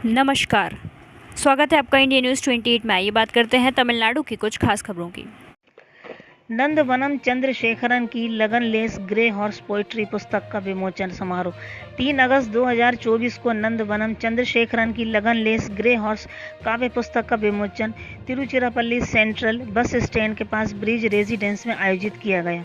नमस्कार, स्वागत है आपका इंडिया न्यूज़ 28 में। आइए बात करते हैं तमिलनाडु की कुछ खास खबरों की। नंदवनम चंद्रशेखरन की लगनलेस ग्रे हॉर्स पोइट्री पुस्तक का विमोचन समारोह 3 अगस्त 2024 को नंदवनम चंद्रशेखरन की लगनलेस ग्रे हॉर्स काव्य पुस्तक का विमोचन तिरुचिरापल्ली सेंट्रल बस स्टैंड के पास ब्रिज रेजिडेंस में आयोजित किया गया।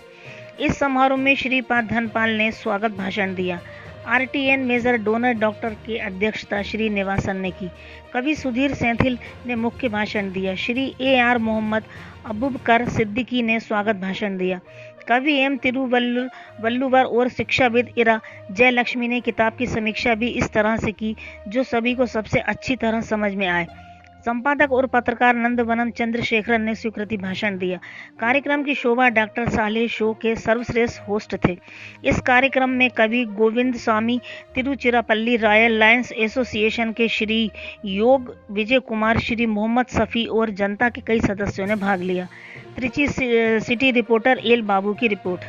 इस समारोह में श्रीपाद धनपाल ने स्वागत भाषण दिया। आरटीएन मेजर डोनर डॉक्टर की अध्यक्षता श्री निवासन ने की। कवि सुधीर सेंथिल ने मुख्य भाषण दिया। श्री AR मोहम्मद अबूबकर सिद्दीकी ने स्वागत भाषण दिया। कवि एम तिरुवल्लुवर और शिक्षाविद इरा जयलक्ष्मी ने किताब की समीक्षा भी इस तरह से की जो सभी को सबसे अच्छी तरह समझ में आए। संपादक और पत्रकार नंदवनम चंद्रशेखरन ने स्वीकृति भाषण दिया। कार्यक्रम की शोभा डॉक्टर सालेह शो के सर्वश्रेष्ठ होस्ट थे। इस कार्यक्रम में कवि गोविंद स्वामी, तिरुचिरापल्ली रॉयल लायंस एसोसिएशन के श्री योग विजय कुमार, श्री मोहम्मद सफ़ी और जनता के कई सदस्यों ने भाग लिया। त्रिची सिटी रिपोर्टर एल बाबू की report.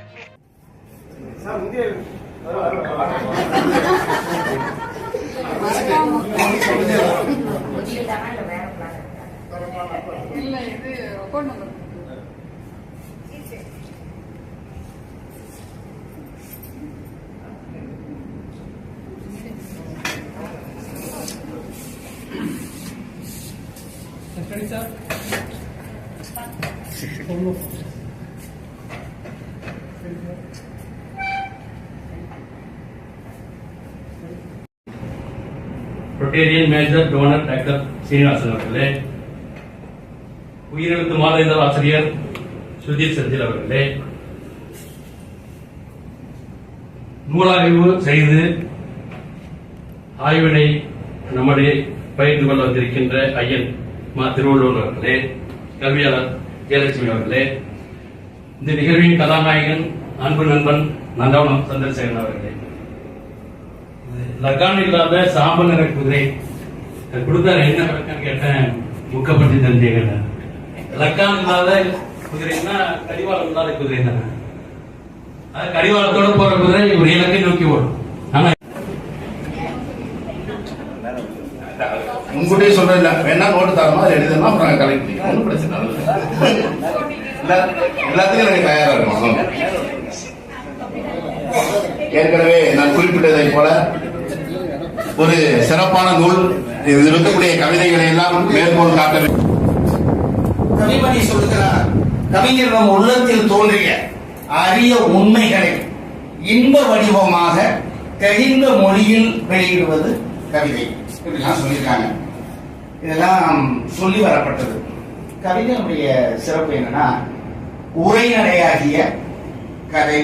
Rotarian major toner doctor Srinivasan அவர்களே, உயிரெழுத்து மாத இதழ் ஆசிரியர் சுதீர் செந்தில் அவர்களே, நூலாய்வு செய்து ஆய்வினை நம்முடைய பயிர்ந்து கொள்ள வந்திருக்கின்ற ஐயன் மா திருவள்ளுவர் அவர்களே, கல்வியாளர் ஜெயலட்சுமி அவர்களே, இந்த நிகழ்வின் கதாநாயகன் அன்பு நண்பன் நந்தவனம் சந்திரசேகரன் அவர்களே, லக்கான் இல்லாத சாம்பல் நிற குதிரை கொடுத்தாரு. என்ன விளக்கம் கேட்டேன், முக்கப்பட்டி தெரிஞ்சுங்க. லக்கான் இல்லாத குதிரைன்னா கடிவாளம் இல்லாத குதிரை தானே. அது கடிவாளத்தோட போற குதிரை ஒரு இலக்கை நோக்கி ஓடும். ஆனா முன்கூட்டியே சொல்றேன், வேணா நோட்டு தரமா எழுதணும், அப்புறம் கலெக்ட் பண்ணி ஒன்றும் பிரச்சனை இல்லை. எல்லாத்துக்கும் எனக்கு தயாரா இருக்கும். ஏற்கனவே நான் குறிப்பிட்டதை போல ஒரு சிறப்பான நூல். இதில் இருக்கக்கூடிய கவிதைகளை எல்லாம் மேற்கோள் காட்ட வேண்டும். கவிமணி சொல்லுகிறார், கவிஞர் நம் உள்ளத்தில் தோன்றிய அரிய உண்மைகளை இன்ப வடிவமாக தெளிந்த மொழியில் வெளியிடுவது கவிதை. இப்படிலாம் சொல்லியிருக்காங்க. இதெல்லாம் சொல்லி வரப்பட்டது. கவிதையினுடைய சிறப்பு என்னன்னா, உரைநடையாகிய கதை